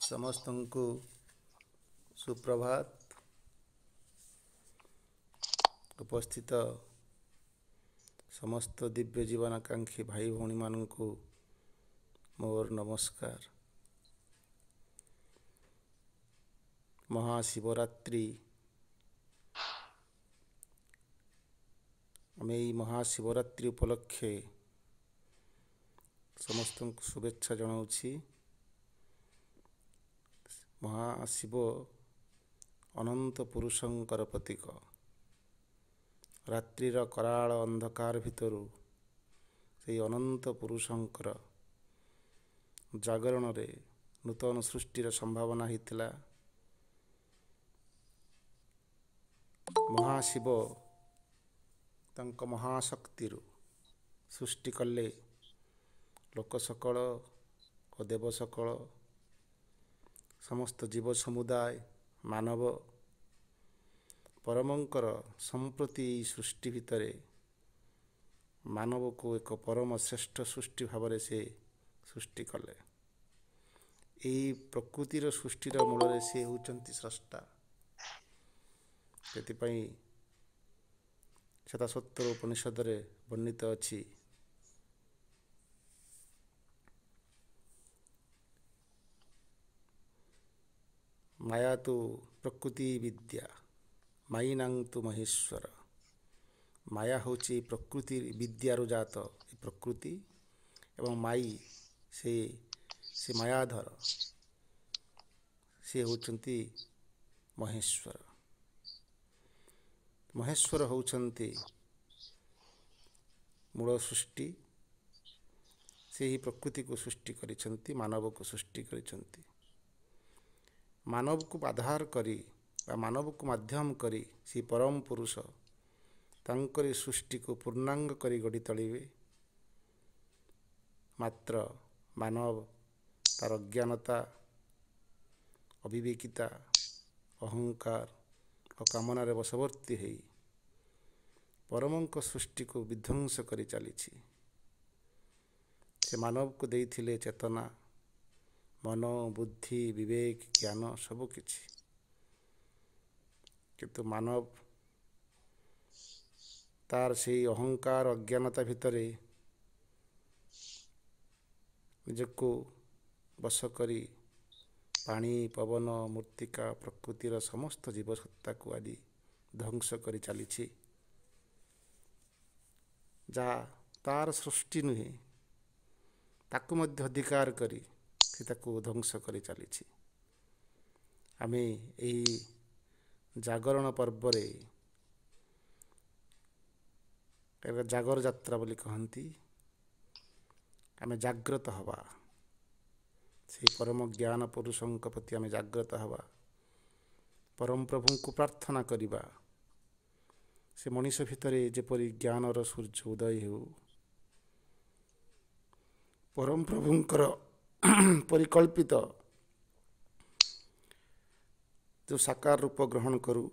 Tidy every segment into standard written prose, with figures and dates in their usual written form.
ସମସ୍ତଙ୍କୁ ସୁପ୍ରଭାତ। ଉପସ୍ଥିତ ସମସ୍ତ ଦିବ୍ୟ ଜୀବନାକାଂକ୍ଷୀ ଭାଇ ଭଉଣୀମାନଙ୍କୁ ମୋର ନମସ୍କାର। ମହାଶିବରାତ୍ରି। ଆମେ ଏହି ମହାଶିବରାତ୍ରି ଉପଲକ୍ଷେ ସମସ୍ତଙ୍କୁ ଶୁଭେଚ୍ଛା ଜଣାଉଛି। ମହାଶିବ ଅନନ୍ତ ପୁରୁଷଙ୍କର ପ୍ରତୀକ। ରାତ୍ରିର କରାଳ ଅନ୍ଧକାର ଭିତରୁ ସେହି ଅନନ୍ତ ପୁରୁଷଙ୍କର ଜାଗରଣରେ ନୂତନ ସୃଷ୍ଟିର ସମ୍ଭାବନା ହୋଇଥିଲା। ମହାଶିବ ତାଙ୍କ ମହାଶକ୍ତିରୁ ସୃଷ୍ଟି କଲେ ଲୋକ ସକଳ ଓ ଦେବ ସକଳ, ସମସ୍ତ ଜୀବ ସମୁଦାୟ, ମାନବ ପରମଙ୍କର ସମ୍ପ୍ରତି ଏହି ସୃଷ୍ଟି ଭିତରେ ମାନବକୁ ଏକ ପରମ ଶ୍ରେଷ୍ଠ ସୃଷ୍ଟି ଭାବରେ ସେ ସୃଷ୍ଟି କଲେ। ଏହି ପ୍ରକୃତିର ସୃଷ୍ଟିର ମୂଳରେ ସେ ହେଉଛନ୍ତି ସ୍ରଷ୍ଟା। ସେଥିପାଇଁ ଶ୍ଵେତାଶ୍ୱତର ଉପନିଷଦରେ ବର୍ଣ୍ଣିତ ଅଛି, ମାୟା ତୁ ପ୍ରକୃତି ବିଦ୍ୟା ମାଇନାଂ ତୁ ମହେଶ୍ୱର। ମାୟା ହେଉଛି ପ୍ରକୃତି ବିଦ୍ୟାରୁ ଜାତ ଏ ପ୍ରକୃତି, ଏବଂ ମାଇ ସେ ମାୟାଧର, ସେ ହେଉଛନ୍ତି ମହେଶ୍ୱର। ମହେଶ୍ୱର ହେଉଛନ୍ତି ମୂଳ ସୃଷ୍ଟି। ସେହି ପ୍ରକୃତିକୁ ସୃଷ୍ଟି କରିଛନ୍ତି, ମାନବକୁ ସୃଷ୍ଟି କରିଛନ୍ତି। ମାନବକୁ ଆଧାର କରି ବା ମାନବକୁ ମାଧ୍ୟମ କରି ସେହି ପରମ ପୁରୁଷ ତାଙ୍କରି ସୃଷ୍ଟିକୁ ପୂର୍ଣ୍ଣାଙ୍ଗ କରି ଗଢ଼ି ତୋଳିବେ। ମାତ୍ର ମାନବ ତାର ଅଜ୍ଞାନତା, ଅବିବେକିତା, ଅହଙ୍କାର ଓ କାମନାରେ ବଶବର୍ତ୍ତୀ ହୋଇ ପରମଙ୍କ ସୃଷ୍ଟିକୁ ବିଧ୍ୱଂସ କରି ଚାଲିଛି। ସେ ମାନବକୁ ଦେଇଥିଲେ ଚେତନା, ମନ, ବୁଦ୍ଧି, ବିବେକ, ଜ୍ଞାନ ସବୁକିଛି। କିନ୍ତୁ ମାନବ ତାର ସେହି ଅହଙ୍କାର ଅଜ୍ଞାନତା ଭିତରେ ନିଜକୁ ବଶ କରି ପାଣି, ପବନ, ମୃତ୍ତିକା, ପ୍ରକୃତିର ସମସ୍ତ ଜୀବସତ୍ତାକୁ ଆଦି ଧ୍ୱଂସ କରି ଚାଲିଛି। ଯାହା ତାର ସୃଷ୍ଟି ନୁହେଁ, ତାକୁ ମଧ୍ୟ ଅଧିକାର କରି ସେ ତାକୁ ଧ୍ୱଂସ କରି ଚାଲିଛି। ଆମେ ଏହି ଜାଗରଣ ପର୍ବରେ, ଜାଗର ଯାତ୍ରା ବୋଲି କହନ୍ତି, ଆମେ ଜାଗ୍ରତ ହେବା। ସେହି ପରମ ଜ୍ଞାନ ପୁରୁଷଙ୍କ ପ୍ରତି ଆମେ ଜାଗ୍ରତ ହେବା। ପରମ ପ୍ରଭୁଙ୍କୁ ପ୍ରାର୍ଥନା କରିବା, ସେ ମଣିଷ ଭିତରେ ଯେପରି ଜ୍ଞାନର ସୂର୍ଯ୍ୟ ଉଦୟ ହେଉ, ପରମ ପ୍ରଭୁଙ୍କର ପରିକଳ୍ପିତ ଯେଉଁ ସାକାର ରୂପ ଗ୍ରହଣ କରୁ,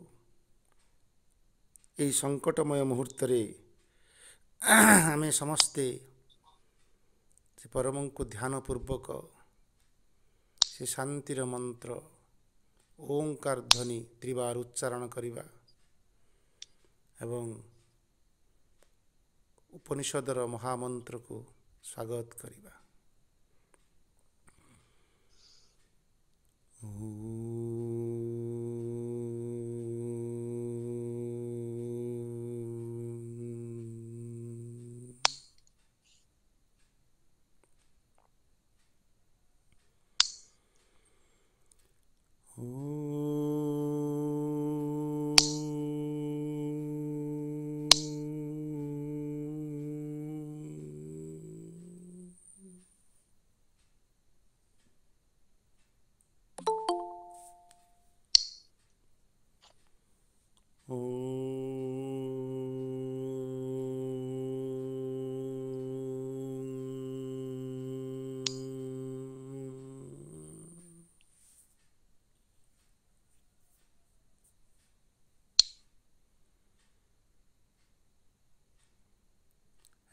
ଏହି ସଙ୍କଟମୟ ମୁହୂର୍ତ୍ତରେ ଆମେ ସମସ୍ତେ ସେ ପରମଙ୍କୁ ଧ୍ୟାନ ପୂର୍ବକ ସେ ଶାନ୍ତିର ମନ୍ତ୍ର ଓଁକାର ଧ୍ୱନି ତ୍ରିବାର ଉଚ୍ଚାରଣ କରିବା ଏବଂ ଉପନିଷଦର ମହାମନ୍ତ୍ରକୁ ସ୍ୱାଗତ କରିବା।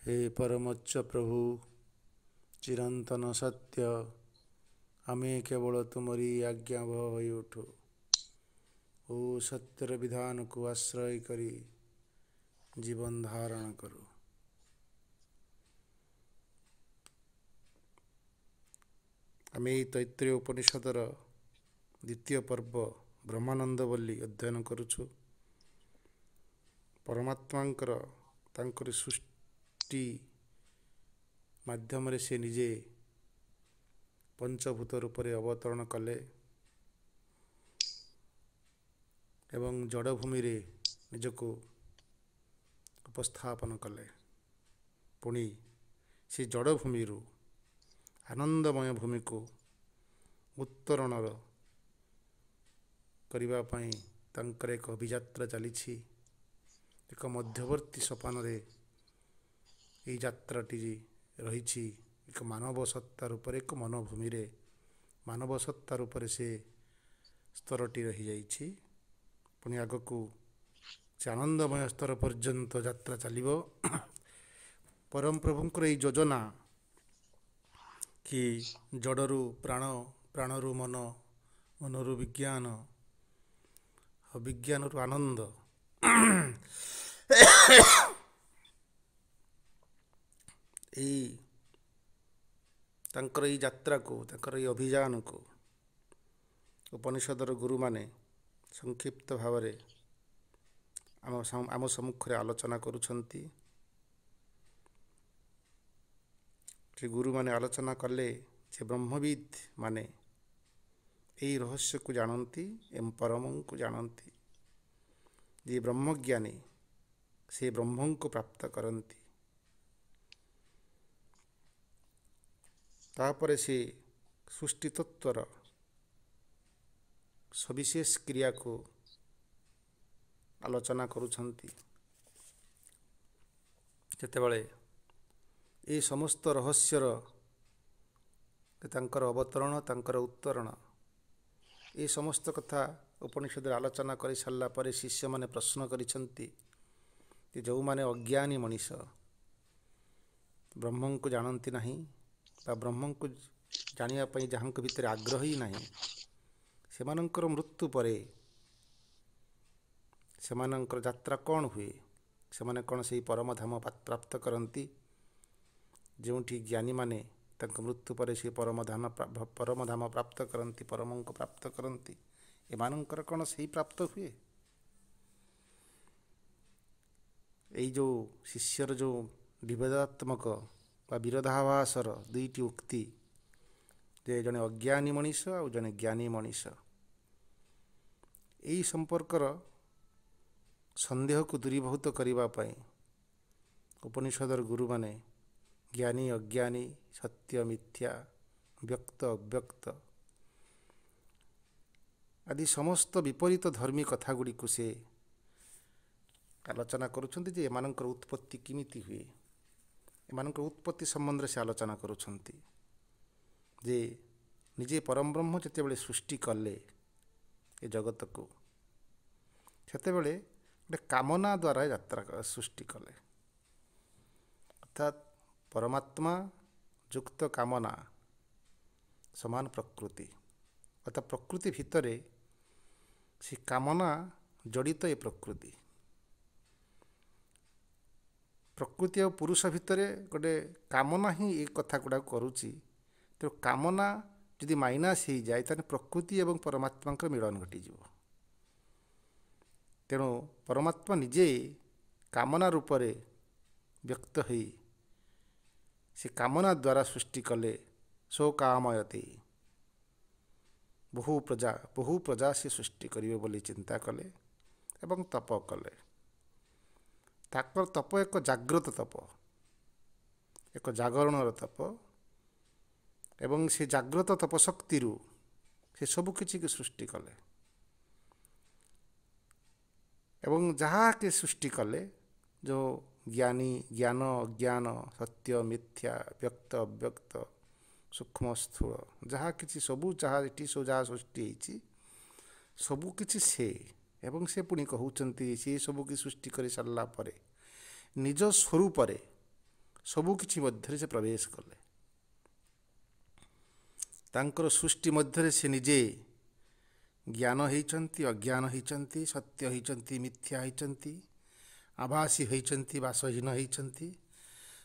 हे परमोच्च प्रभु, चिरंतन सत्य, ଆମେ କେବଳ ତୁମରି ଆଜ୍ଞାବହ ହୋଇ ଉଠୁ ଓ ସତ୍ୟର ବିଧାନକୁ ଆଶ୍ରୟ କରି ଜୀବନ ଧାରଣ କରୁ। ଆମେ ଏହି ତୈତ୍ରୀୟ ଉପନିଷଦର ଦ୍ୱିତୀୟ ପର୍ବ ବ୍ରହ୍ମାନନ୍ଦ ବୋଲି ଅଧ୍ୟୟନ କରୁଛୁ। ପରମାତ୍ମାଙ୍କର ତାଙ୍କର ସୃଷ୍ଟି ମାଧ୍ୟମରେ ସେ ନିଜେ ପଞ୍ଚଭୂତ ରୂପରେ ଅବତରଣ କଲେ ଏବଂ ଜଡ଼ଭୂମିରେ ନିଜକୁ ଉପସ୍ଥାପନ କଲେ। ପୁଣି ସେ ଜଡ଼ଭୂମିରୁ ଆନନ୍ଦମୟ ଭୂମିକୁ ଉତ୍ତରଣର କରିବା ପାଇଁ ତାଙ୍କର ଏକ ଅଭିଯାତ୍ରା ଚାଲିଛି। ଏକ ମଧ୍ୟବର୍ତ୍ତୀ ସୋପାନରେ ଏହି ଯାତ୍ରାଟି ରହିଛି। ଏକ ମାନବ ସତ୍ତା ରୂପରେ, ଏକ ମନୋଭୂମିରେ ମାନବ ସତ୍ତା ରୂପରେ ସେ ସ୍ତରଟି ରହିଯାଇଛି। ପୁଣି ଆଗକୁ ସେ ଆନନ୍ଦମୟ ସ୍ତର ପର୍ଯ୍ୟନ୍ତ ଯାତ୍ରା ଚାଲିବ। ପରମ ପ୍ରଭୁଙ୍କର ଏହି ଯୋଜନା କି ଜଡ଼ରୁ ପ୍ରାଣ, ପ୍ରାଣରୁ ମନ, ମନରୁ ବିଜ୍ଞାନ, ବିଜ୍ଞାନରୁ ଆନନ୍ଦ, ଏଇ ତାଙ୍କର ଏଇ ଯାତ୍ରାକୁ, ତାଙ୍କର ଏଇ ଅଭିଯାନକୁ ଉପନିଷଦର ଗୁରୁମାନେ ସଂକ୍ଷିପ୍ତ ଭାବରେ ଆମ ସମ୍ମୁଖରେ ଆଲୋଚନା କରୁଛନ୍ତି। ସେ ଗୁରୁମାନେ ଆଲୋଚନା କଲେ ଯେ ବ୍ରହ୍ମବିଦ୍ ମାନେ ଏହି ରହସ୍ୟକୁ ଜାଣନ୍ତି ଏବଂ ପରମଙ୍କୁ ଜାଣନ୍ତି। ଯିଏ ବ୍ରହ୍ମଜ୍ଞାନୀ ସେ ବ୍ରହ୍ମଙ୍କୁ ପ୍ରାପ୍ତ କରନ୍ତି। ତାପରେ ସେ ସୃଷ୍ଟି ତତ୍ତ୍ୱର ସବିଶେଷ କ୍ରିୟାକୁ ଆଲୋଚନା କରୁଛନ୍ତି। ଯେତେବେଳେ ଏହି ସମସ୍ତ ରହସ୍ୟର ତାଙ୍କର ଅବତରଣ, ତାଙ୍କର ଉତ୍ତରଣ, ଏ ସମସ୍ତ କଥା ଉପନିଷଦରେ ଆଲୋଚନା କରିସାରିଲା ପରେ ଶିଷ୍ୟମାନେ ପ୍ରଶ୍ନ କରିଛନ୍ତି ଯେ ଯେଉଁମାନେ ଅଜ୍ଞାନୀ ମଣିଷ ବ୍ରହ୍ମଙ୍କୁ ଜାଣନ୍ତି ନାହିଁ ବା ବ୍ରହ୍ମଙ୍କୁ ଜାଣିବା ପାଇଁ ଯାହାଙ୍କ ଭିତରେ ଆଗ୍ରହ ହିଁ ନାହିଁ, ସେମାନଙ୍କର ମୃତ୍ୟୁ ପରେ ସେମାନଙ୍କର ଯାତ୍ରା କ'ଣ ହୁଏ? ସେମାନେ କ'ଣ ସେହି ପରମଧାମ ପ୍ରାପ୍ତ କରନ୍ତି? ଯେଉଁଠି ଜ୍ଞାନୀମାନେ ତାଙ୍କ ମୃତ୍ୟୁ ପରେ ସେ ପରମଧାମ ପ୍ରାପ୍ତ କରନ୍ତି, ପରମଙ୍କୁ ପ୍ରାପ୍ତ କରନ୍ତି, ଏମାନଙ୍କର କ'ଣ ସେହି ପ୍ରାପ୍ତ ହୁଏ? ଏଇ ଯେଉଁ ଶିଷ୍ୟର ଯେଉଁ ବିଭେଦାତ୍ମକ ବା ବିରୋଧାଭାସର ଦୁଇଟି ଉକ୍ତି, ଯେ ଜଣେ ଅଜ୍ଞାନୀ ମଣିଷ ଆଉ ଜଣେ ଜ୍ଞାନୀ ମଣିଷ, ଏହି ସମ୍ପର୍କର ସନ୍ଦେହକୁ ଦୂରୀଭୂତ କରିବା ପାଇଁ ଉପନିଷଦର ଗୁରୁମାନେ ଜ୍ଞାନୀ ଅଜ୍ଞାନୀ, ସତ୍ୟ ମିଥ୍ୟା, ବ୍ୟକ୍ତ ଅବ୍ୟକ୍ତ ଆଦି ସମସ୍ତ ବିପରୀତ ଧର୍ମୀ କଥା ଗୁଡ଼ିକୁ ସେ ଆଲୋଚନା କରୁଛନ୍ତି। ଯେ ଏମାନଙ୍କର ଉତ୍ପତ୍ତି କେମିତି ହୁଏ, ଏମାନଙ୍କର ଉତ୍ପତ୍ତି ସମ୍ବନ୍ଧରେ ସେ ଆଲୋଚନା କରୁଛନ୍ତି। ଯେ ନିଜେ ପରମ ବ୍ରହ୍ମ ଯେତେବେଳେ ସୃଷ୍ଟି କଲେ ଏ ଜଗତକୁ, ସେତେବେଳେ ଗୋଟେ କାମନା ଦ୍ୱାରା ଯାତ୍ରା ସୃଷ୍ଟି କଲେ। ଅର୍ଥାତ୍ ପରମାତ୍ମା ଯୁକ୍ତ କାମନା ସମାନ ପ୍ରକୃତି। ଅର୍ଥାତ୍ ପ୍ରକୃତି ଭିତରେ ସେ କାମନା ଜଡ଼ିତ। ଏ ପ୍ରକୃତି ଆଉ ପୁରୁଷ ଭିତରେ ଗୋଟେ କାମନା ହିଁ ଏ କଥା ଗୁଡ଼ାକ କରୁଛି। ତେଣୁ କାମନା ଯଦି ମାଇନାସ୍ ହେଇଯାଏ ତାହେଲେ ପ୍ରକୃତି ଏବଂ ପରମାତ୍ମାଙ୍କର ମିଳନ ଘଟିଯିବ। ତେଣୁ ପରମାତ୍ମା ନିଜେ କାମନା ରୂପରେ ବ୍ୟକ୍ତ ହୋଇ ସେ କାମନା ଦ୍ୱାରା ସୃଷ୍ଟି କଲେ। ସୋ କାମୟତେ, ବହୁ ପ୍ରଜା ସେ ସୃଷ୍ଟି କରିବେ ବୋଲି ଚିନ୍ତା କଲେ ଏବଂ ତପ କଲେ। ତାଙ୍କର ତପ ଏକ ଜାଗ୍ରତ ତପ, ଏକ ଜାଗରଣର ତପ, ଏବଂ ସେ ଜାଗ୍ରତ ତପ ଶକ୍ତିରୁ ସେ ସବୁ କିଛିକୁ ସୃଷ୍ଟି କଲେ। ଏବଂ ଯାହାକି ସୃଷ୍ଟି କଲେ, ଯେଉଁ ଜ୍ଞାନ ଅଜ୍ଞାନ, ସତ୍ୟ ମିଥ୍ୟା, ବ୍ୟକ୍ତ ଅବ୍ୟକ୍ତ, ସୂକ୍ଷ୍ମ ସ୍ଥୂଳ, ଯାହା କିଛି ସବୁ ଏଠି ଯାହା ସୃଷ୍ଟି ହେଇଛି ସବୁକିଛି ସେ। ଏବଂ ସେ ପୁଣି କହୁଛନ୍ତି ସେ ସବୁକି ସୃଷ୍ଟି କରିସାରିଲା ପରେ ନିଜ ସ୍ୱରୂପରେ ସବୁକିଛି ମଧ୍ୟରେ ସେ ପ୍ରବେଶ କଲେ। ତାଙ୍କର ସୃଷ୍ଟି ମଧ୍ୟରେ ସେ ନିଜେ ଜ୍ଞାନ ହେଇଛନ୍ତି, ଅଜ୍ଞାନ ହେଇଛନ୍ତି, ସତ୍ୟ ହେଇଛନ୍ତି, ମିଥ୍ୟା ହେଇଛନ୍ତି, ଆଭାସୀ ହେଇଛନ୍ତି, ବାସହୀନ ହେଇଛନ୍ତି,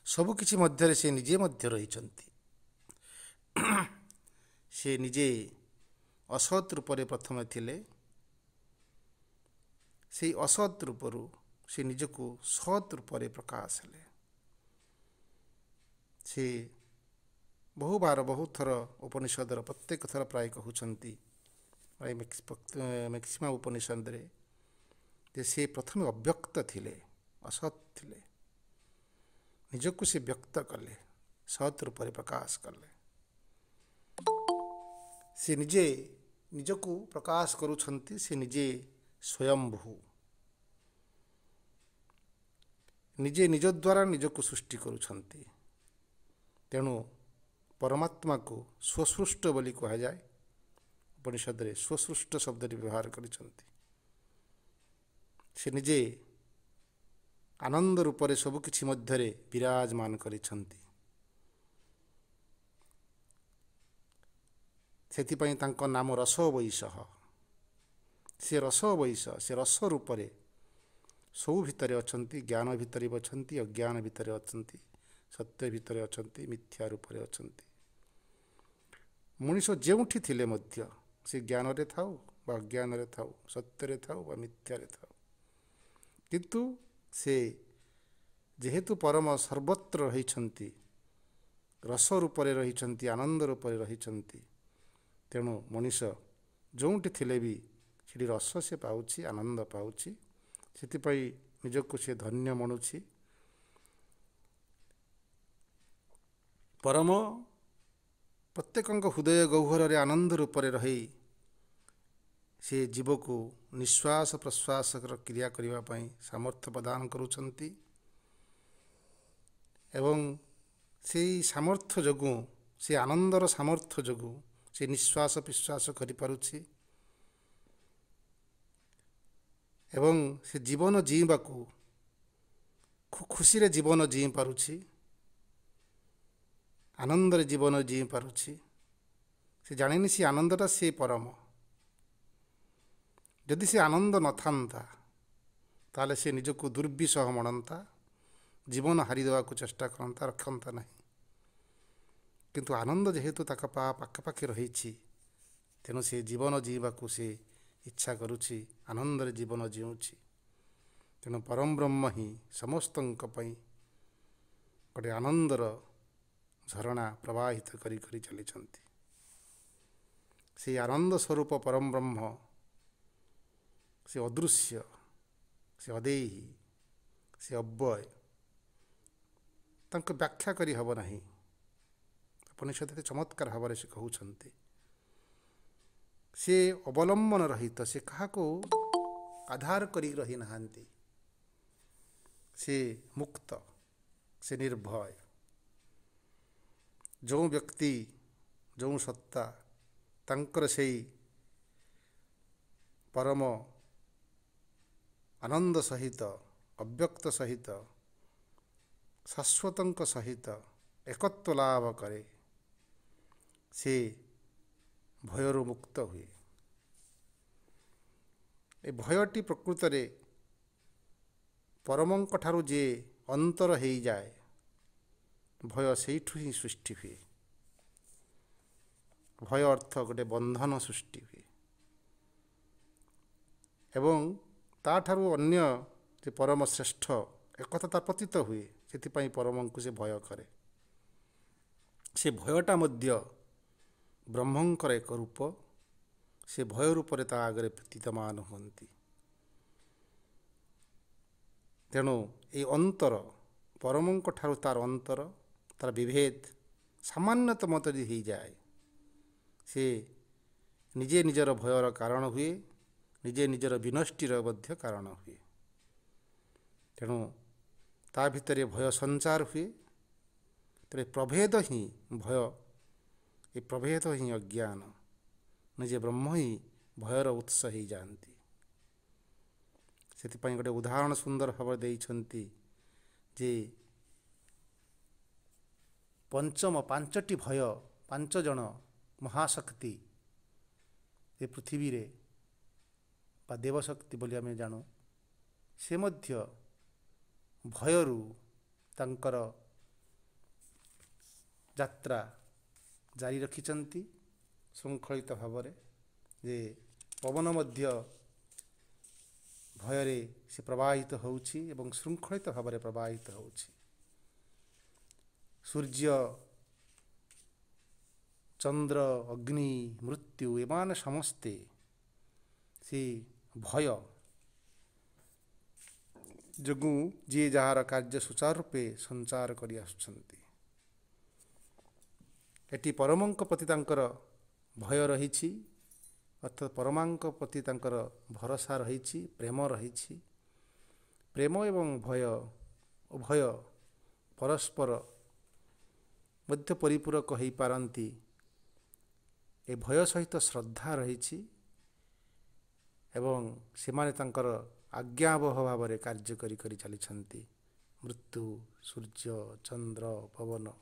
ସବୁକିଛି ମଧ୍ୟରେ ସେ ନିଜେ ମଧ୍ୟ ରହିଛନ୍ତି। ସେ ନିଜେ ଅସତ୍ ରୂପରେ ପ୍ରଥମେ ଥିଲେ, ସେହି ଅସତ୍ ରୂପରୁ ସେ ନିଜକୁ ସତ୍ ରୂପରେ ପ୍ରକାଶ ହେଲେ। ସେ ବହୁବାର ବହୁତ ଥର ଉପନିଷଦର ପ୍ରତ୍ୟେକ ଥର ପ୍ରାୟ କହୁଛନ୍ତି, ମ୍ୟାକ୍ସିମମ୍ ଉପନିଷଦରେ, ଯେ ସେ ପ୍ରଥମେ ଅବ୍ୟକ୍ତ ଥିଲେ, ଅସତ୍ ଥିଲେ, ନିଜକୁ ସେ ବ୍ୟକ୍ତ କଲେ, ସତ୍ ରୂପରେ ପ୍ରକାଶ କଲେ। ସେ ନିଜେ ନିଜକୁ ପ୍ରକାଶ କରୁଛନ୍ତି, ସେ ନିଜେ ସ୍ୱୟଂଭୂ, ନିଜେ ନିଜ ଦ୍ୱାରା ନିଜକୁ ସୃଷ୍ଟି କରୁଛନ୍ତି। ତେଣୁ ପରମାତ୍ମାକୁ ସ୍ୱସୃଷ୍ଟ ବୋଲି କୁହାଯାଏ। ଉପନିଷଦରେ ସ୍ୱସୃଷ୍ଟ ଶବ୍ଦଟି ବ୍ୟବହାର କରିଛନ୍ତି। ସେ ନିଜେ ଆନନ୍ଦ ରୂପରେ ସବୁକିଛି ମଧ୍ୟରେ ବିରାଜମାନ କରିଛନ୍ତି। ସେଥିପାଇଁ ତାଙ୍କ ନାମ ରସ ବୈଶଃ। ସେ ରସ ବୈଶ, ସେ ରସ ରୂପରେ ସବୁ ଭିତରେ ଅଛନ୍ତି। ଜ୍ଞାନ ଭିତରେ ବି ଅଛନ୍ତି, ଅଜ୍ଞାନ ଭିତରେ ଅଛନ୍ତି, ସତ୍ୟ ଭିତରେ ଅଛନ୍ତି, ମିଥ୍ୟା ରୂପରେ ଅଛନ୍ତି। ମଣିଷ ଯେଉଁଠି ଥିଲେ ମଧ୍ୟ ସେ ଜ୍ଞାନରେ ଥାଉ ବା ଅଜ୍ଞାନରେ ଥାଉ, ସତ୍ୟରେ ଥାଉ ବା ମିଥ୍ୟାରେ ଥାଉ, କିନ୍ତୁ ସେ ଯେହେତୁ ପରମ ସର୍ବତ୍ର ରହିଛନ୍ତି, ରସ ରୂପରେ ରହିଛନ୍ତି, ଆନନ୍ଦ ରୂପରେ ରହିଛନ୍ତି, ତେଣୁ ମଣିଷ ଯେଉଁଠି ଥିଲେ ବି ସେଠି ରସ ସେ ପାଉଛି, ଆନନ୍ଦ ପାଉଛି। ସେଥିପାଇଁ ନିଜକୁ ସେ ଧନ୍ୟ ମଣୁଛି। ପରମ ପ୍ରତ୍ୟେକଙ୍କ ହୃଦୟ ଗହ୍ୱରରେ ଆନନ୍ଦ ରୂପରେ ରହି ସେ ଜୀବକୁ ନିଶ୍ୱାସ ପ୍ରଶ୍ୱାସର କ୍ରିୟା କରିବା ପାଇଁ ସାମର୍ଥ୍ୟ ପ୍ରଦାନ କରୁଛନ୍ତି। ଏବଂ ସେଇ ସାମର୍ଥ୍ୟ ଯୋଗୁଁ, ସେ ଆନନ୍ଦର ସାମର୍ଥ୍ୟ ଯୋଗୁଁ ସେ ନିଶ୍ୱାସ ପ୍ରଶ୍ୱାସ କରିପାରୁଛି ଏବଂ ସେ ଜୀବନ ଜୀଇବାକୁ ଖୁସିରେ ଜୀବନ ଜୀଇ ପାରୁଛି, ଆନନ୍ଦରେ ଜୀବନ ଜୀଇ ପାରୁଛି। ସେ ଜାଣିନି ସେ ଆନନ୍ଦଟା ସେ ପରମ। ଯଦି ସେ ଆନନ୍ଦ ନଥାନ୍ତା ତାହେଲେ ସେ ନିଜକୁ ଦୁର୍ବିସହ ମଣନ୍ତା, ଜୀବନ ହାରିଦେବାକୁ ଚେଷ୍ଟା କରନ୍ତା, ରଖନ୍ତା ନାହିଁ। କିନ୍ତୁ ଆନନ୍ଦ ଯେହେତୁ ତାଙ୍କ ପାଖାପାଖି ରହିଛି, ତେଣୁ ସେ ଜୀବନ ଜୀଇବାକୁ ସେ ଇଚ୍ଛା କରୁଛି, ଆନନ୍ଦରେ ଜୀବନ ଜୀଉଛି। ତେଣୁ ପରମ ବ୍ରହ୍ମ ହିଁ ସମସ୍ତଙ୍କ ପାଇଁ ଗୋଟିଏ ଆନନ୍ଦର ଝରଣା ପ୍ରବାହିତ କରି କରି ଚାଲିଛନ୍ତି। ସେହି ଆନନ୍ଦ ସ୍ୱରୂପ ପରମ ବ୍ରହ୍ମ, ସେ ଅଦୃଶ୍ୟ, ସେ ଅଦେହୀ, ସେ ଅବ୍ୟୟ, ତାଙ୍କୁ ବ୍ୟାଖ୍ୟା କରି ହେବ ନାହିଁ। ଉପନିଷଦରେ ଚମତ୍କାର ଭାବରେ ସେ କହୁଛନ୍ତି, ସେ ଅବଲମ୍ବନ ରହିତ, ସେ କାହାକୁ ଆଧାର କରି ରହିନାହାନ୍ତି। ସେ ମୁକ୍ତ, ସେ ନିର୍ଭୟ। ଯେଉଁ ବ୍ୟକ୍ତି, ଯେଉଁ ସତ୍ତା ତାଙ୍କର ସେଇ ପରମ ଆନନ୍ଦ ସହିତ, ଅବ୍ୟକ୍ତ ସହିତ, ଶାଶ୍ୱତଙ୍କ ସହିତ ଏକତ୍ୱ ଲାଭ କରେ, ସେ ଭୟରୁ ମୁକ୍ତ ହୁଏ। ଏ ଭୟଟି ପ୍ରକୃତରେ ପରମଙ୍କ ଠାରୁ ଯିଏ ଅନ୍ତର ହେଇଯାଏ, ଭୟ ସେଇଠୁ ହିଁ ସୃଷ୍ଟି ହୁଏ। ଭୟ ଅର୍ଥ ଗୋଟେ ବନ୍ଧନ ସୃଷ୍ଟି ହୁଏ ଏବଂ ତାଠାରୁ ଅନ୍ୟ ଯେ ପରମ ଶ୍ରେଷ୍ଠ ଏକଥା ତା ପ୍ରତୀତ ହୁଏ। ସେଥିପାଇଁ ପରମଙ୍କୁ ସେ ଭୟ କରେ। ସେ ଭୟଟା ମଧ୍ୟ ବ୍ରହ୍ମଙ୍କର ଏକ ରୂପ। ସେ ଭୟ ରୂପରେ ତା ଆଗରେ ପ୍ରତୀତମାନ ହୁଅନ୍ତି। ତେଣୁ ଏଇ ଅନ୍ତର, ପରମଙ୍କ ଠାରୁ ତାର ଅନ୍ତର, ତାର ବିଭେଦ ସାମାନ୍ୟତମ ଯଦି ହେଇଯାଏ, ସେ ନିଜେ ନିଜର ଭୟର କାରଣ ହୁଏ, ନିଜେ ନିଜର ବିନଷ୍ଟିର ମଧ୍ୟ କାରଣ ହୁଏ। ତେଣୁ ତା ଭିତରେ ଭୟ ସଞ୍ଚାର ହୁଏ। ତେଣୁ ପ୍ରଭେଦ ହିଁ ଭୟ, ଏ ପ୍ରଭେଦ ହିଁ ଅଜ୍ଞାନ। ନିଜେ ବ୍ରହ୍ମ ହିଁ ଭୟର ଉତ୍ସ ହେଇଯାଆନ୍ତି। ସେଥିପାଇଁ ଗୋଟେ ଉଦାହରଣ ସୁନ୍ଦର ଭାବରେ ଦେଇଛନ୍ତି ଯେ ପାଞ୍ଚଟି ଭୟ, 5 ଜଣ महाशक्ति ए पृथ्वी रे बा देवशक्ति बोली आमे जानू से मध्य भयरू तांकर यात्रा जारी रखिचंती श्रृंखलित भाव जे पवन मध्य भୟରେ से प्रवाहित होउछि एवं श्रृंखलित भाव प्रवाहित होउछि। सूर्य चंद्र अग्नि मृत्यु एमान समस्ते से भय जगु जी जार कार्य सुचारू रूपे संचार करि आसुछंती। एटी परमंक प्रति तांकर भय रहिछि अर्थात परमांक प्रति तांकर भरोसा रहिछि प्रेम रहिछि। प्रेम एवं भय उभय परस्पर मध्य परिपूरक हो पारंती। ए भय सहित श्रद्धा रहिछि एवं सेमाने तांकर आज्ञाबह भाव कार्य करी करी चलिछंती। मृत्यु सूर्य चंद्र पवन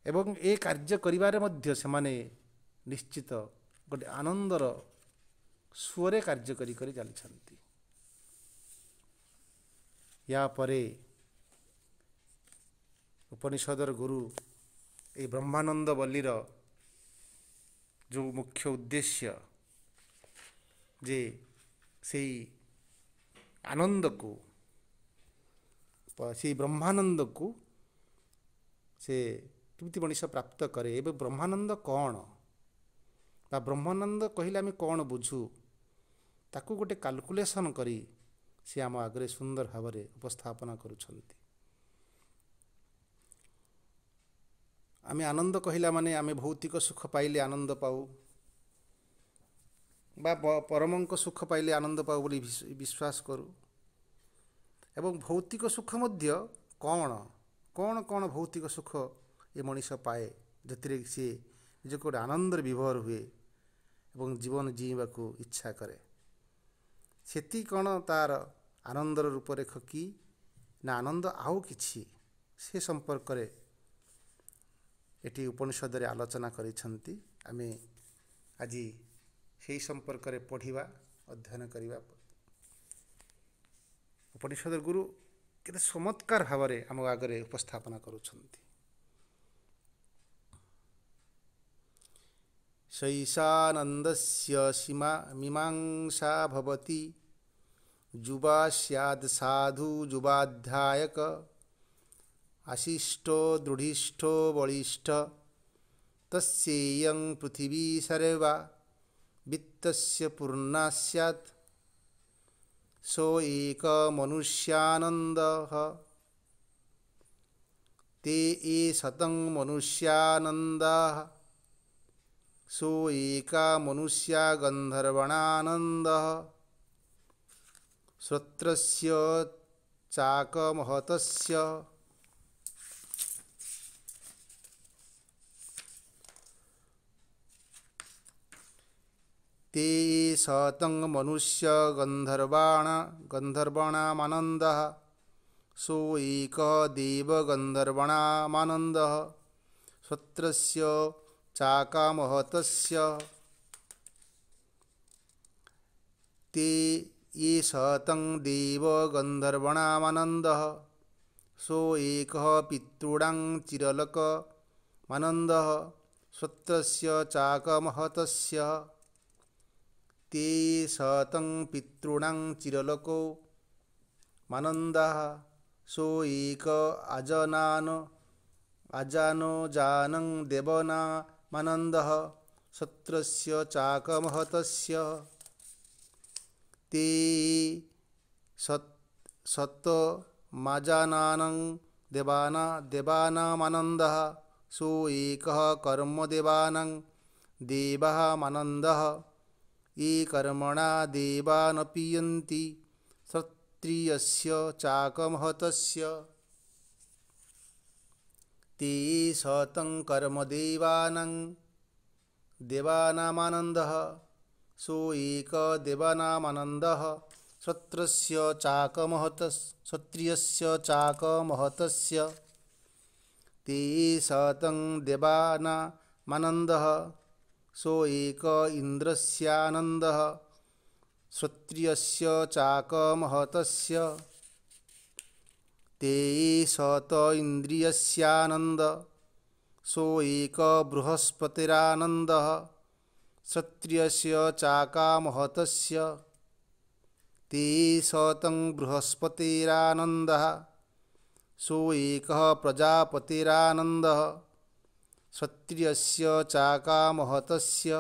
एवं ए कार्य करिवारे मध्य सेमाने निश्चित गोटे आनंदर स्वरे कार्य करी करी चलिछंती। या परे उपनिषदर गुरु ए ब्रह्मानंद बल्लीर जो मुख्य उद्देश्य जे से आनंद को से ब्रह्मानंद को से किमती मनुष्य प्राप्त करे एवं ब्रह्मानंद कौन बा ब्रह्मानंद कहले आम कौन बुझू ताकू गोटे कैलकुलेशन करी से आम आगे सुंदर भाव उपस्थापना करुछंती। आम आनंद कहला माने आम भौतिक सुख पाइले आनंद पाऊ बा परमंक सुख पाइले आनंद पाऊ बोली विश्वास करू एवं भौतिक सुख मध्य कौन कौन कौन भौतिक सुख ये मनुष्य पाए जतिरे सी निज को आनंद विभोर हुए एवं जीवन जीवा को इच्छा करे सेति कौन तार आनंदर रूपरेख कि ना आनंद आउ किछि से संपर्क रे एटी उपनिषद रे आलोचना करिछंती। आमे आज से संपर्क रे पढ़िबा अध्ययन करिबा। उपनिषद गुरु केते चमत्कार भाव रे आम आगे उपस्थापना करुछंती। शैषानंदस्य सीमा मीमांसा भवति जुवा स्याद् साधु जुवाध्यायक आशिष्टो दृढ़िष्ठो बलिष्ठ तस्येयं पृथिवी सर्वा वित्तस्य पूर्णा स्यात् सो एक मनुष्यानन्दः ते ये शतं मनुष्यानन्दाः सो एका मनुष्या गंधर्वणानन्दः श्रोत्रस्य चाकमहतस्य ते शतं मनुष्य गंधर्वणामानन्दः सो एक देव गंधर्वणामानन्दः श्रोत्रस्य चाकामहतस्य ते ये शतं देव गंधर्वणामानन्दः सो एकः पितॄणां चिरलकमानन्दः श्रोत्रस्य चाकमहतस्य ते शतं पितॄणां चिरलको मानन्दः सो एक अजानो जानं देवना मानन्दः श्रोत्रस्य चाकमहतस्य ते सत माजानानं देवानामानन्दः सो एकः कर्मदेवानां देवः मानन्दः ये कर्मणा देवा न पीयन्ति क्षत्रियस्य चाकमहतस्य ते शतं कर्मदेवानां देवानामानन्दः सो एक देवानामानन्दः क्षत्रियस्य चाकमहतस्य ते सतं देवानामानन्दः सो एक इन्द्रस्यानन्दः श्रोत्रियस्य चाकमहतस्य ते सत इन्द्रियस्यानन्द सो एक बृहस्पतिरानन्दः श्रोत्रियस्य चाकामहतस्य ते सतं बृहस्पतिरानन्दः सो एकः प्रजापतिरानन्दः श्रोत्रियस्य चाकामहतस्य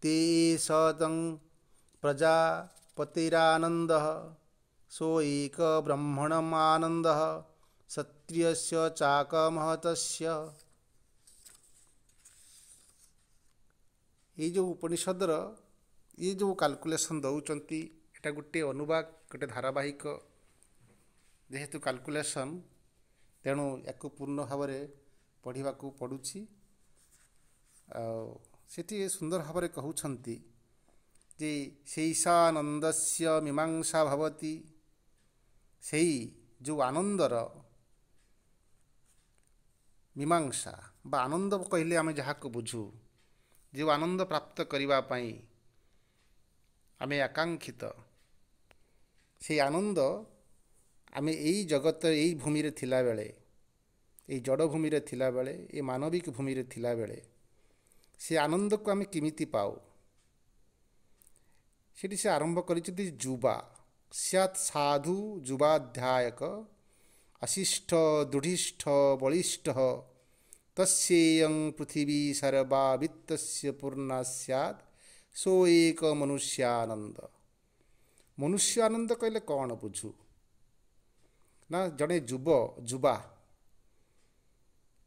ते सतं प्रजापतिरानन्दः सो एक ब्रह्मणमानन्दः क्षत्रियस्य चाकमहतस्य। ये जो उपनिषदर ये जो कैलकुलेशन दौरान एटा गोटे अनुवाद गोटे धारावाहिक जेहेतु कैलकुलेशन तेणु या पूर्ण भाव में पढ़ा पड़ुछि। सेठी सुंदर भाव में कहउछंती जे शैषानंदस्य मीमांसा भवति सेई जो आनंदर मीमांसा बा आनंद कहले आमे जहाँ को बुझू जो आनंद प्राप्त करने पाई आमे आकांक्षित से आनंद आमे यही जगत यही भूमि रे थिला बेले यही जड़ भूमि रे थिला बेले ये मानविक भूमि रे थिला बेले से आनंद को आमे किमिति पाऊ सेठी से आरंभ करिछि जुबा स्यात् साधु जुबाध्यायक अशिष्ट दुढ़िष्ठ बलिष्ठ तस्येयं पृथिवी सर्वा वित्तस्य पूर्णा स्यात् सो एक मनुष्यानंद। मनुष्यानंद कहले कौन बुझू ना जड़े जुबा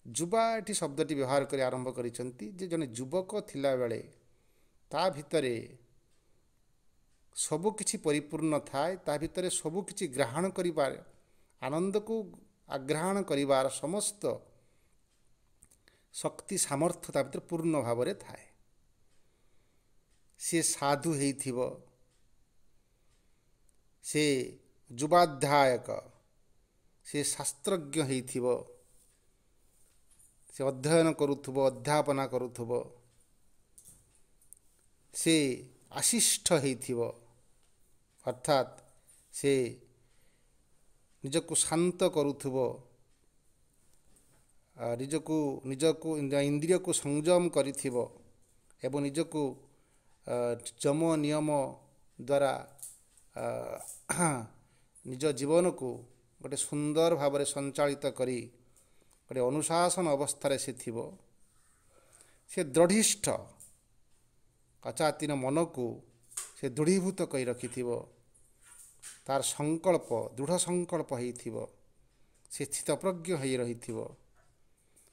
जुबा ये शब्दटी व्यवहार कर आरंभ करिसेंती जे जने युवक थिला बेले ता भितरे सबु किछि परिपूर्ण थाए ता भितरे सबु किछि ग्रहण करिबार आनंद को आग्रहण करिबार समस्त शक्ति सामर्थ्य ता भितर पूर्ण भाव में थाए। से साधु हेइथिबो से जुबाध्यायक से शास्त्रज्ञ हेइथिबो से अध्ययन करुथुबो अध्यापना करुथुबो से आशिष्ठ हेइथिबो अर्थात से निजको शांत करुथुबो निजको इंद्रिय को संयम करिथिबो एवं निजको जम नियम द्वारा निज जीवन को गोटे सुंदर भाव में संचालित करी गोटे अनुशासन अवस्था से थिबो से दृढ़िष्ठ अचातीन मन को से दृढ़ीभूत कर रखिथिबो तार संकल्प दृढ़ संकल्प हेइथिबो से स्थितप्रज्ञ होई रहिथिबो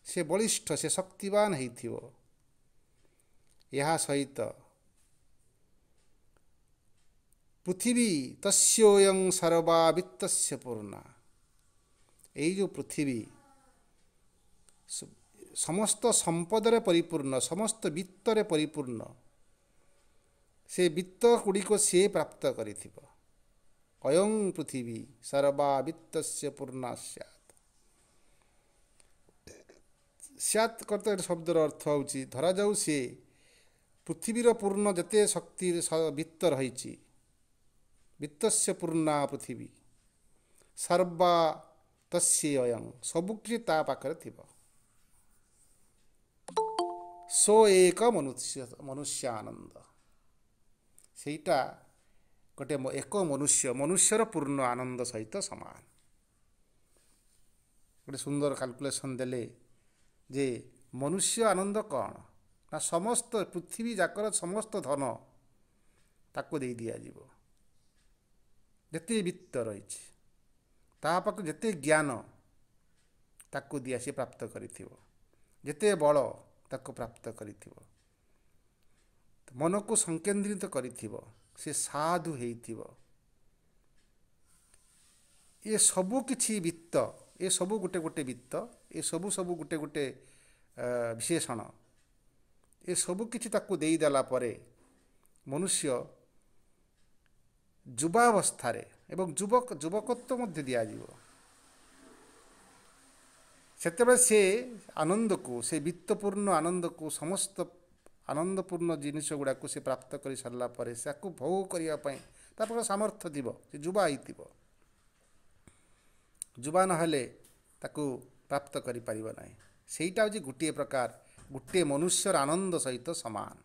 से बलिष्ठ से शक्तिवान हेइथिबो यह सहित पृथ्वी तस्योयं सर्वा वित्तस्य पूर्णा यही जो पृथ्वी समस्त संपदरे परिपूर्ण समस्त वित्तरे परिपूर्ण से वित्त गुड़िक सी प्राप्त करिथिबो अयं पृथ्वी सर्वा वित्तस्य पूर्णा स्यात् स्यात् करते शब्दर अर्थ होउची धरा जाऊ से पृथ्वीर पूर्ण जते शक्ति वित्त रही वित्तस्य पूर्णा पृथ्वी सर्वा तस्य अयं सबुकिछि ता पाखरे थिबो सो एक मनुष्यानंद सेटा गोटे एक मनुष्यर पूर्ण आनंद सहित समान गोटे सुंदर कैलकुलेशन देले जे मनुष्य आनंद कौन ना समस्त पृथ्वी जाकर समस्त धन ताको दे दिया जीवो जते वित्त रही तापाक जते ज्ञान ताको दिया से प्राप्त करिथिबो जते बल ताको प्राप्त करिथिबो मन को संकेंद्रित करिथिबो से साधु हेइथिबो ये सबु किछि वित्त ये सबु गोटे गोटे वित्त ये सबु सबु गोटे गोटे विशेषण ये सबु किछि ताको देई देला परे मनुष्य युवावस्था एवं युवकत्व मध्य दिया जीवो ସେତେବେଳେ ସେ ଆନନ୍ଦକୁ, ସେ ବିତ୍ତପୂର୍ଣ୍ଣ ଆନନ୍ଦକୁ, ସମସ୍ତ ଆନନ୍ଦପୂର୍ଣ୍ଣ ଜିନିଷ ଗୁଡ଼ାକୁ ସେ ପ୍ରାପ୍ତ କରି ସାରିଲା ପରେ ତାକୁ ଭୋଗ କରିବା ପାଇଁ ତା ପାଖରେ ସାମର୍ଥ୍ୟ ଥିବ, ସେ ଯୁବା ହେଇଥିବ। ଯୁବା ନହେଲେ ତାକୁ ପ୍ରାପ୍ତ କରିପାରିବ ନାହିଁ। ସେଇଟା ହେଉଛି ଗୋଟିଏ ପ୍ରକାର, ଗୋଟିଏ ମନୁଷ୍ୟର ଆନନ୍ଦ ସହିତ ସମାନ।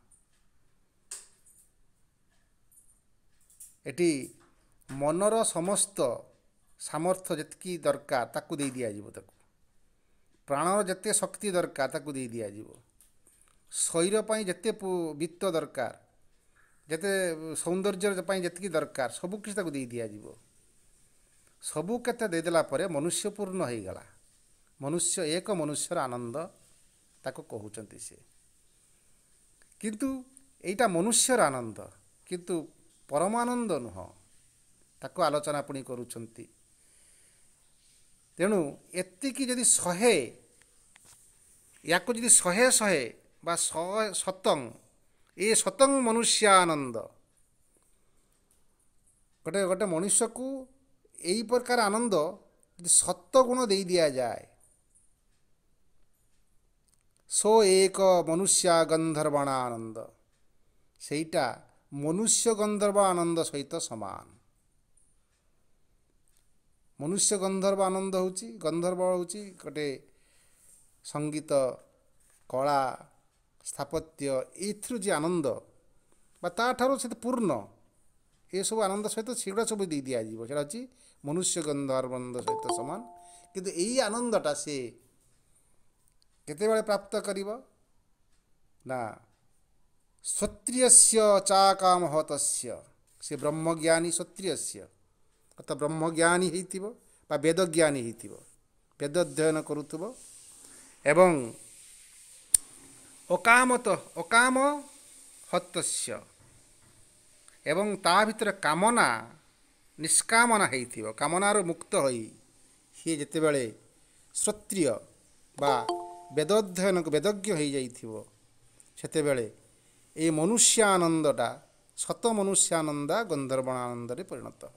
ଏଠି ମନର ସମସ୍ତ ସାମର୍ଥ୍ୟ ଯେତିକି ଦରକାର ତାକୁ ଦେଇ ଦିଆଯିବ, ତାକୁ ପ୍ରାଣର ଯେତେ ଶକ୍ତି ଦରକାର ତାକୁ ଦେଇ ଦିଆଯିବ, ଶରୀର ପାଇଁ ଯେତେ ବିତ୍ତ ଦରକାର, ଯେତେ ସୌନ୍ଦର୍ଯ୍ୟ ପାଇଁ ଯେତିକି ଦରକାର ସବୁ କିଛି ତାକୁ ଦେଇ ଦିଆଯିବ। ସବୁ କେତେ ଦେଇଦେଲା ପରେ ମନୁଷ୍ୟ ପୂର୍ଣ୍ଣ ହେଇଗଲା। ମନୁଷ୍ୟ ଏକ ମନୁଷ୍ୟର ଆନନ୍ଦ ତାକୁ କହୁଛନ୍ତି ସେ। କିନ୍ତୁ ଏଇଟା ମନୁଷ୍ୟର ଆନନ୍ଦ, କିନ୍ତୁ ପରମାନନ୍ଦ ନୁହଁ, ତାକୁ ଆଲୋଚନା ପୁଣି କରୁଛନ୍ତି। ତେଣୁ ଏତିକି ଯଦି 100, ୟାକୁ ଯଦି 100 ବା 100 ଏ ଶତଂ ମନୁଷ୍ୟାନନ୍ଦ, ଗୋଟେ ମନୁଷ୍ୟକୁ ଏଇ ପ୍ରକାର ଆନନ୍ଦ ଯଦି 7 ଗୁଣ ଦେଇ ଦିଆଯାଏ, ସୋ ଏକ ମନୁଷ୍ୟା ଗନ୍ଧର୍ବଣ ଆନନ୍ଦ, ସେଇଟା ମନୁଷ୍ୟ ଗନ୍ଧର୍ବ ଆନନ୍ଦ ସହିତ ସମାନ। ମନୁଷ୍ୟ ଗନ୍ଧର୍ବ ଆନନ୍ଦ ହେଉଛି, ଗନ୍ଧର୍ବ ହେଉଛି ଗୋଟେ ସଙ୍ଗୀତ, କଳା, ସ୍ଥାପତ୍ୟ, ଏଇଥିରୁ ଯେ ଆନନ୍ଦ ବା ତାଠାରୁ ସେ ପୂର୍ଣ୍ଣ, ଏସବୁ ଆନନ୍ଦ ସହିତ ସେଗୁଡ଼ା ସବୁ ଦେଇ ଦିଆଯିବ। ସେଇଟା ହେଉଛି ମନୁଷ୍ୟ ଗନ୍ଧର୍ବ ଆନନ୍ଦ ସହିତ ସମାନ। କିନ୍ତୁ ଏଇ ଆନନ୍ଦଟା ସେ କେତେବେଳେ ପ୍ରାପ୍ତ କରିବ ନା କ୍ଷତ୍ରିୟସ୍ୟ ଚାକାମହ ତସ୍ୟ, ସେ ବ୍ରହ୍ମଜ୍ଞାନୀ କ୍ଷତ୍ରିୟସ୍ୟ ଅର୍ଥାତ୍ ବ୍ରହ୍ମଜ୍ଞାନୀ ହେଇଥିବ ବା ବେଦଜ୍ଞାନୀ ହେଇଥିବ, ବେଦ ଅଧ୍ୟୟନ କରୁଥିବ ଏବଂ ଅକାମ ହତସ୍ୟ, ଏବଂ ତା ଭିତରେ କାମନା ନିଷ୍କାମନା ହେଇଥିବ, କାମନାରୁ ମୁକ୍ତ ହୋଇ ସିଏ ଯେତେବେଳେ କ୍ଷତ୍ରିୟ ବା ବେଦଜ୍ଞ ହେଇଯାଇଥିବ, ସେତେବେଳେ ଏ ମନୁଷ୍ୟ ଆନନ୍ଦଟା ସତ ମନୁଷ୍ୟ ଆନନ୍ଦ ଗନ୍ଧର୍ବଣ ଆନନ୍ଦରେ ପରିଣତ ହେବ।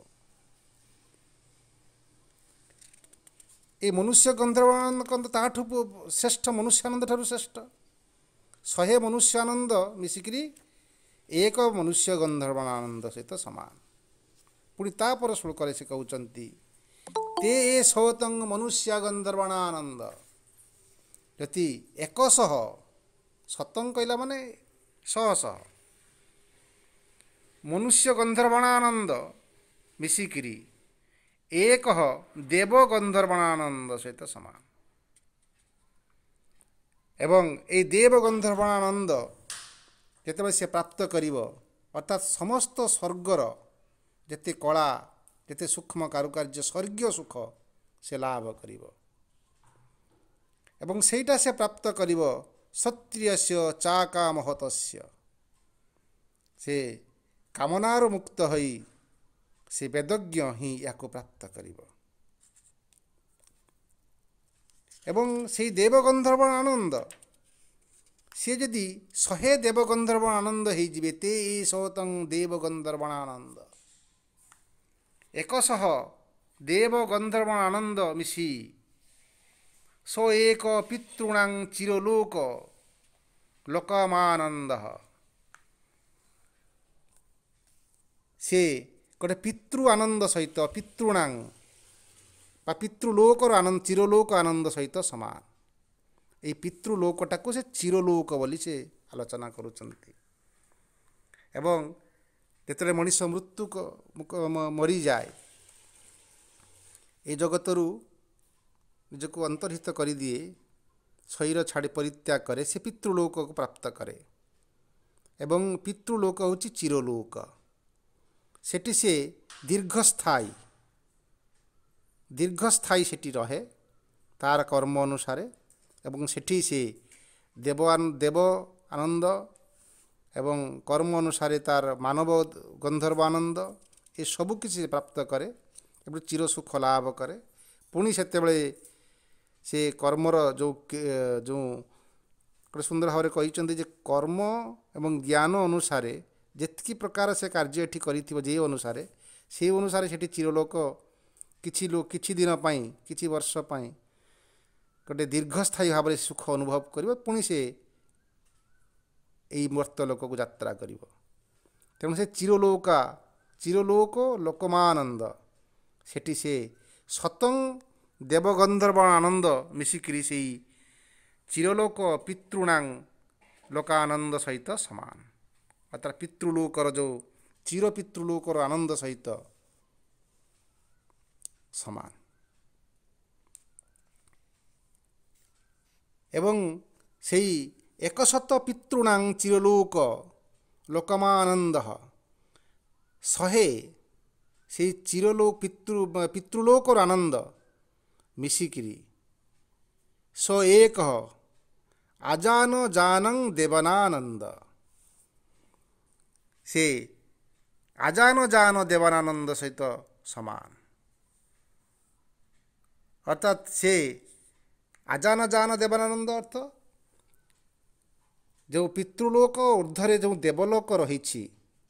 ଏ ମନୁଷ୍ୟ ଗନ୍ଧର୍ବଣ ଆନନ୍ଦ ତାହାଠୁ ଶ୍ରେଷ୍ଠ, ମନୁଷ୍ୟ ଆନନ୍ଦ ଠାରୁ ଶ୍ରେଷ୍ଠ। 100 ମନୁଷ୍ୟ ଆନନ୍ଦ ମିଶିକିରି ଏକ ମନୁଷ୍ୟ ଗନ୍ଧର୍ବଣ ଆନନ୍ଦ ସହିତ ସମାନ। ପୁଣି ତାପର ଶ୍ଲୋକରେ ସେ କହୁଛନ୍ତି ତେ ଏ ସୌତଂ ମନୁଷ୍ୟ ଗନ୍ଧର୍ବଣ ଆନନ୍ଦ, ଯଦି 100 ଶତଂ କହିଲା ମାନେ 100 ମନୁଷ୍ୟ ଗନ୍ଧର୍ବଣ ଆନନ୍ଦ ମିଶିକିରି ଏକ ଦେବ ଗନ୍ଧର୍ବଣ ଆନନ୍ଦ ସହିତ ସମାନ। ଏବଂ এই ଦେବ ଗନ୍ଧର୍ବଣ ଆନନ୍ଦ ଯେତେବେଳେ ସେ ପ୍ରାପ୍ତ କରିବ, ଅର୍ଥାତ୍ ସମସ୍ତ ସ୍ୱର୍ଗର ଯେତେ କଳା, ଯେତେ ସୂକ୍ଷ୍ମ କାରୁକାର୍ଯ୍ୟ, ସ୍ୱର୍ଗୀୟ ସୁଖ ସେ ଲାଭ କରିବ। ଏବଂ ସେଇଟା ସେ ପ୍ରାପ୍ତ କରିବ କ୍ଷତ୍ରିୟସ୍ୟ ଚାକାମହ ତସ୍ୟ, ସେ କାମନାରୁ ମୁକ୍ତ ହୋଇ ସେ ବେଦଜ୍ଞ ହିଁ ଏହାକୁ ପ୍ରାପ୍ତ କରିବ। ଏବଂ ସେଇ ଦେବ ଗନ୍ଧର୍ବଣ ଆନନ୍ଦ ସିଏ ଯଦି 100 ଦେବ ଗନ୍ଧର୍ବଣ ଆନନ୍ଦ ହେଇଯିବେ, ତେ ଏ ସୌତଂ ଦେବ ଗନ୍ଧର୍ବଣ ଆନନ୍ଦ, 100 ଦେବ ଗନ୍ଧର୍ବଣ ଆନନ୍ଦ ମିଶି ସୋ ଏକ ପିତୃଣାଂ ଚିରଲୋକ ଲୋକମାନନ୍ଦ, ସେ ଗୋଟେ ପିତୃ ଆନନ୍ଦ ସହିତ, ପିତୃଣାଂ ବା ପିତୃଲୋକର ଆନନ୍ଦ, ଚିରଲୋକ ଆନନ୍ଦ ସହିତ ସମାନ। এই ପିତୃଲୋକଟାକୁ ସେ ଚିରଲୋକ ବୋଲି ସେ ଆଲୋଚନା କରୁଛନ୍ତି। ଏବଂ ଯେତେବେଳେ ମଣିଷ ମରିଯାଏ, ଏ ଜଗତରୁ ନିଜକୁ ଅନ୍ତର୍ହିତ କରିଦିଏ, ଶରୀର ଛାଡ଼ି ପରିତ୍ୟାଗ କରେ, ସେ ପିତୃଲୋକକୁ ପ୍ରାପ୍ତ କରେ। ଏବଂ ପିତୃଲୋକ ହେଉଛି ଚିରଲୋକ, ସେଠି ସେ ଦୀର୍ଘସ୍ଥାୟୀ ସେଠି ରହେ ତାର କର୍ମ ଅନୁସାରେ। ଏବଂ ସେଠି ସେ ଦେବ ଆନନ୍ଦ ଏବଂ କର୍ମ ଅନୁସାରେ ତାର ମାନବ ଗନ୍ଧର୍ବ ଆନନ୍ଦ ଏସବୁ କିଛି ପ୍ରାପ୍ତ କରେ ଏବଂ ଚିର ସୁଖ ଲାଭ କରେ। ପୁଣି ସେତେବେଳେ ସେ କର୍ମର ଯେଉଁ ଗୋଟେ ସୁନ୍ଦର ଭାବରେ କହିଛନ୍ତି ଯେ କର୍ମ ଏବଂ ଜ୍ଞାନ ଅନୁସାରେ ଯେତିକି ପ୍ରକାର ସେ କାର୍ଯ୍ୟ ଏଠି କରିଥିବ, ଯେ ଅନୁସାରେ ସେହି ଅନୁସାରେ ସେଠି ଚିରଲୋକ କିଛି ଦିନ ପାଇଁ, କିଛି ବର୍ଷ ପାଇଁ गोटे दीर्घस्थायी भाव में सुख अनुभव कर पुणी से यही मर्त्यलोक को यात्रा कर तेणु से चिरलोक लोकमानंद सेठी से सतंग देवगंधर्व आनंद मिसिकी से चिरलोक पितृणांग लोकानंद सहित समान अर्थात पितृलोकर जो चिर पितृलोकर आनंद सहित समान एवं सेई एकशत पितृणांग चिरलोक लोकमानंद शहे से चिरलोक पितृलोकर आनंद मिसिकिरी सो एक आजान जानंग देवनानंद से आजान जान देवनानंद सहित समान अर्थात से आजान जान देवनानंद अर्थ जो पितृलोक ऊर्ध्वरे जो देवलोक रही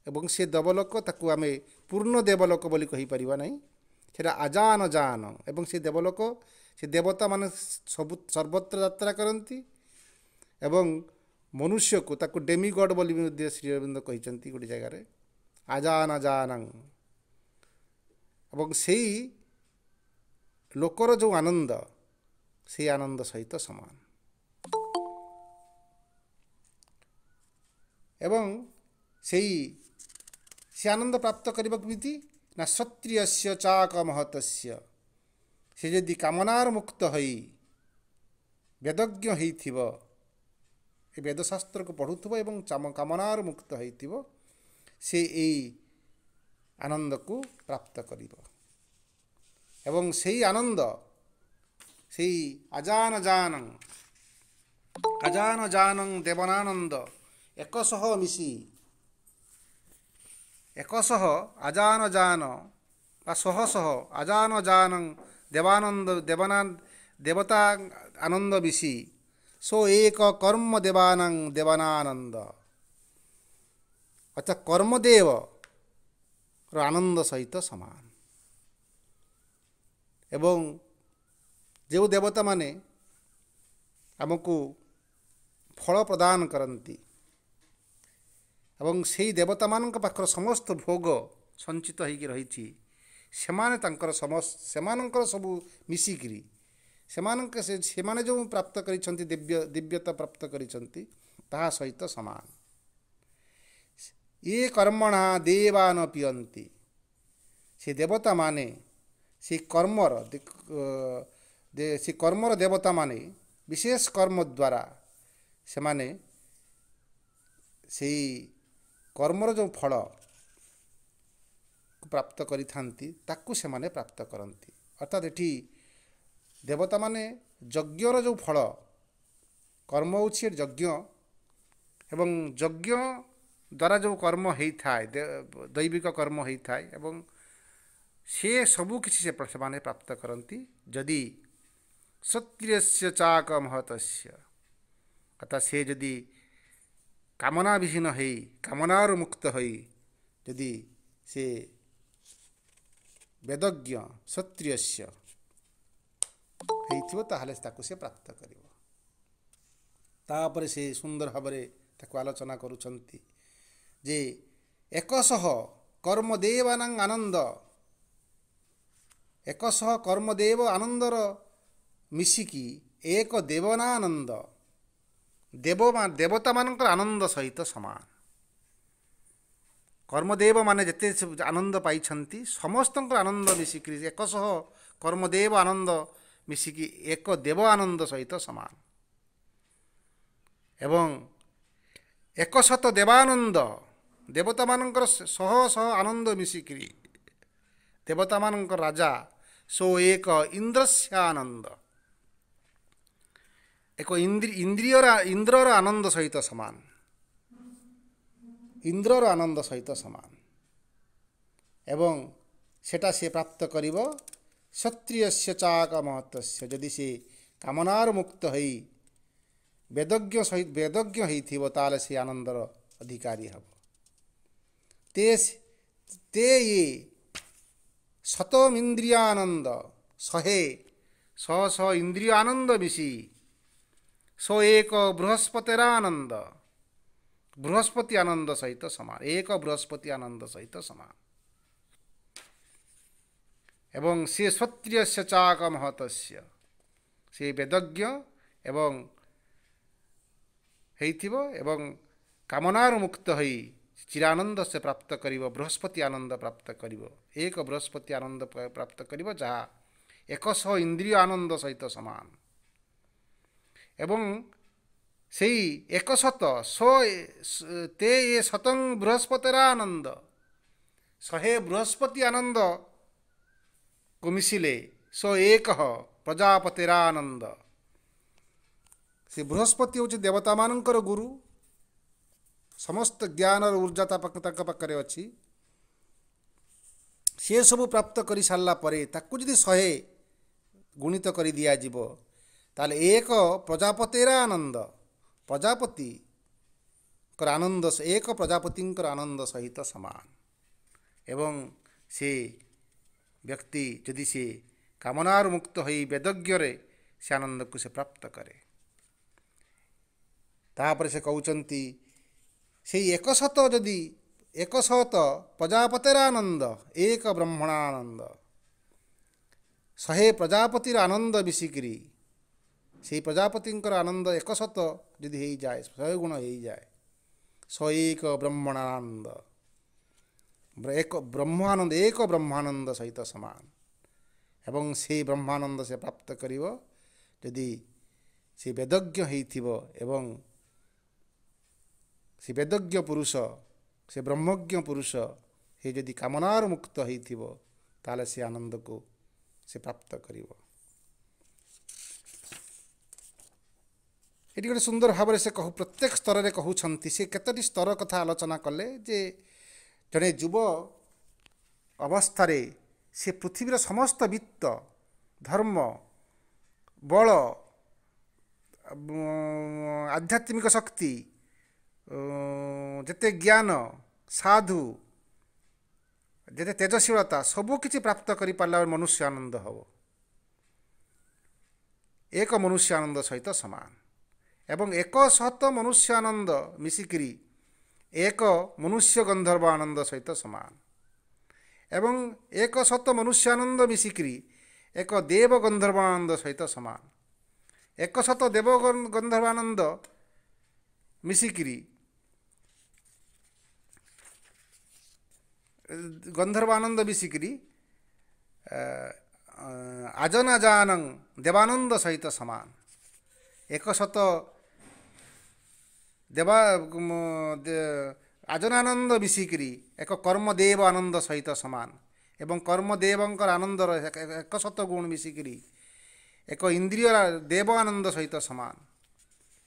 एवं से देवलोक ताकू आम पूर्ण देवलोक बोली कहि परिबा नहीं सेटा आजान जान एवं से देवलोक से देवता माने सब सर्वत्र यात्रा करती एवं मनुष्य को ताकू डेमिगॉड बोली श्री अरविंद कहते गोटे जगार आजान जानंग एवं से लोकर जो आनंद से आनंद सहित समान एवं से आनंद प्राप्त करने केमिति ना क्षत्रियस्य चाक महतस्य से यदि कामनार मुक्त होई वेदज्ञ होइथिबो ए वेदशास्त्र को पढ़ुथिबो एवं कामनार मुक्त होइथिबो से एई आनंद को प्राप्त करिबो एवं सेई आनंद सेई आजान जानंग देवनानंद एकशह मिसी एकशह आजान जान शह शह आजान जानंग देवानंद देवता आनंद मिसी सो एक कर्म देवानंग देवानानंद अच्छा कर्मदेव आनंद सहित समान एवं जो देवता माने आमको फल प्रदान करती एवं से देवता मान पाखर समस्त भोग संचित होगी रही सेमानंकर सबू मिसिकी से जो प्राप्त करिसंती दिव्यता प्राप्त करिसंती ताहा सहित समान ये कर्मणा देवान पियंती से देवता माने से कर्मर देवता माने विशेष कर्म द्वारा से माने से कर्मर जो फल प्राप्त करि थांती ताकू से माने प्राप्त करती अर्थात एठी देवता माने यज्ञर जो फल कर्म होछि यज्ञ एवं यज्ञ द्वारा जो कर्म होता है दैविक कर्म होता है एवं से सबू किसी से माने प्राप्त करती जदि क्षत्रियस्य चाक महतस्य अर्थात से जदि कामना विहीन है कामनार मुक्त है यदि से वेदज्ञ क्षत्रियस्य होइथिबो ताहले ताकू से प्राप्त करिवो तापर से सुंदर भाव ताकू आलोचना करुछंती जे एकशह कर्मदेवानां आनंद एकशह कर्मदेव आनंदर मिसिकी एक देवनानंद देवता मानकर आनंद सहित समान कर्मदेव माने जते आनंद पाई समस्त आनंद मिसिकी एकशह कर्मदेव आनंद मिसिकी एक देव आनंद सहित समान एवं एकशत देवानंद देवता मानकर शह शह आनंद मिसिकी देवता मानकर राजा सो एक इंद्रस्य आनंद एक इंद्रर आनंद सहित समान इंद्रर आनंद सहित समान एवं सेटा से प्राप्त करिवो क्षत्रियस्य चाक महतस्य यदि से कामनार मुक्त होई वेदज्ञ सहित वेदज्ञ होइथिबो ताले से आनंदर अधिकारी हब ते ये शतम इंद्रियानंद शहे स इंद्रिय आनंद मिशी सो एक बृहस्पतिरा आनंद, बृहस्पति आनंद सहित समान, एक बृहस्पति आनंद सहित समान। एवं से क्षत्रिय चाक महतस्य, से वेदज्ञ एवं हेइथिबो एवं कामनार मुक्त होई चिरानंद से प्राप्त करिवो, बृहस्पति आनंद प्राप्त करिवो, एक बृहस्पति आनंद प्राप्त करिवो जहा 100 इंद्रिय आनंद सहित समान। एवं सेई 100 सो ते ये शतं बृहस्पतिरा आनंद, 100 बृहस्पति आनंद को मिसिले सो एक प्रजापतिरा आनंद। से बृहस्पति हूँ देवता मानकर गुरु, समस्त ज्ञान और ऊर्जा पाखे अच्छी। सी सब प्राप्त कर सारा पर ताकू जदि 100 गुणित कर दिज्व ताले एक प्रजापतिर आनंद, प्रजापति आनंद एक प्रजापति आनंद सहित समान। एवं से व्यक्ति जदि से कामनार मुक्त हो वेदज्ञ से आनंद को से प्राप्त करे। तापर से कहते से 100 जदि 100 प्रजापतिर आनंद, एक ब्रह्मणानंद, 100 प्रजापतिर आनंद मिसिकी से प्रजापति आनंद 100 जदि हो जाए, 100 गुण हो जाए, 101 ब्रह्मणानंद, एक ब्रह्मानंद, एक ब्रह्मानंद सहित समान। एवं से ब्रह्मानंद से प्राप्त करिवो जदि से वेदज्ञ होइथिबो एवं से वेदज्ञ पुरुष, से ब्रह्मज्ञ पुरुष हे जदि कामनार मुक्त होइथिबो ताले से आनंद को से प्राप्त करिवो। एटी गोटे सुंदर भाव से कहू, प्रत्येक स्तर में कहते से केतोटी स्तर कथा आलोचना कले जे जड़े युव अवस्था से पृथ्वीर समस्त वित्त, धर्म, बल, आध्यात्मिक शक्ति, जेते ज्ञान, साधु, जेते तेजस्वीलता सबू किछि प्राप्त करि पारला मनुष्य आनंद हब, एक मनुष्य आनंद सहित समान। एवं 100 मनुष्य आनंद मिसिकी एक मनुष्य गंधर्व आनंद सहित समान। एवं 100 मनुष्य आनंद मिसिकी एक देव गंधर्व आनंद सहित समान। 100 देव गंधर्व आनंद मिसिकी गंधर्व आनंद मिसिकी आजना जानं देवानंद सहित समान। 100 देवा आजनानंद मिसिकी एक कर्मदेव आनंद सहित समान। एवं कर्मदेवंकर आनंद 100 गुण मिसिकी एक इंद्रिय देव आनंद सहित समान।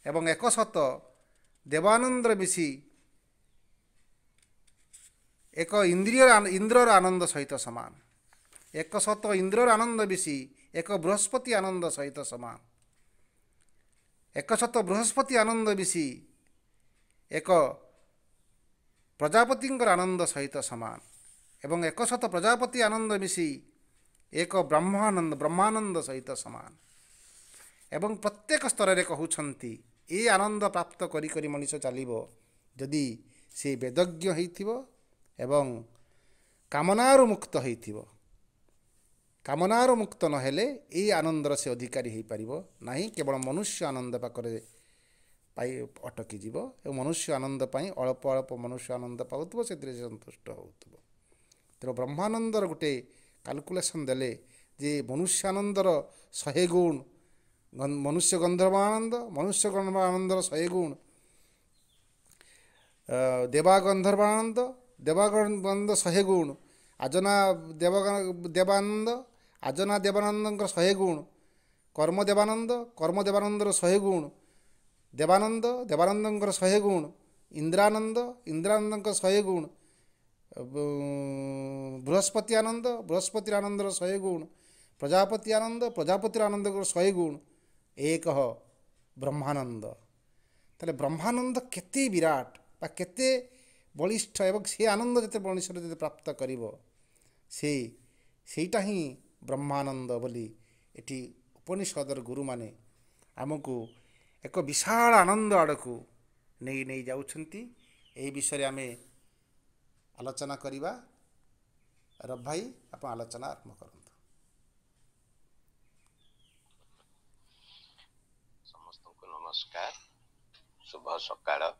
एवं 100 देवानंद मिसी एक इंद्रर आनंद सहित समान। 100 इंद्रर आनंद मिसी एक बृहस्पति आनंद सहित समान। 100 बृहस्पति आनंद मिसी एक प्रजापति आनंद सहित समान। एवं 100 प्रजापति आनंद मिसी एक ब्रह्मानंद सहित समान। एवं प्रत्येक स्तर में कहते ये आनंद प्राप्त करी करी मनीष चलिबो जदि से वेदज्ञ होइथिबो एवं कामनार मुक्त होइथिबो। कामनार मुक्त नहेले ये आनंदर से अधिकारी हो पारिबो नाही, केवल मनुष्य आनंद पाखरे पाई अटकी जीव। मनुष्य आनंद पाई अल्प अल्प मनुष्य आनंद पाउथबो, से संतुष्ट होउथबो। तेरो ब्रह्मानंदर गोटे कैलकुलेशन देले जे मनुष्य आनंदर 100 गुण, मनुष्य गंधर्व आनंद, मनुष्य गंधर्व आनंदर 100 गुण, देवा गंधर्व आनंद, देवानंद 100 गुण, आजना देवानंद, आजना देवानंद 100 गुण, कर्म देवानंदर 100 गुण, देवानंद 100 गुण, इंद्रानंद 100 गुण, बृहस्पति आनंद 100 गुण, प्रजापति आनंद 100 गुण, एक ब्रह्मानंद। ताले ब्रह्मानंद केते विराट बा केते बलिष्ठ एवं से आनंद जिते मनुष्य जिते प्राप्त करिवो सेटा ही ब्रह्मानंद बोली एटी ଉପନିଷଦର ଗୁରୁମାନେ ଆମକୁ ଏକ ବିଶାଳ ଆନନ୍ଦ ଆଡ଼କୁ ନେଇ ଯାଉଛନ୍ତି। ଏହି ବିଷୟରେ ଆମେ ଆଲୋଚନା କରିବା। ରବ ଭାଇ, ଆପଣ ଆଲୋଚନା ଆରମ୍ଭ କରନ୍ତୁ। ସମସ୍ତଙ୍କୁ ନମସ୍କାର, ଶୁଭ ସକାଳ।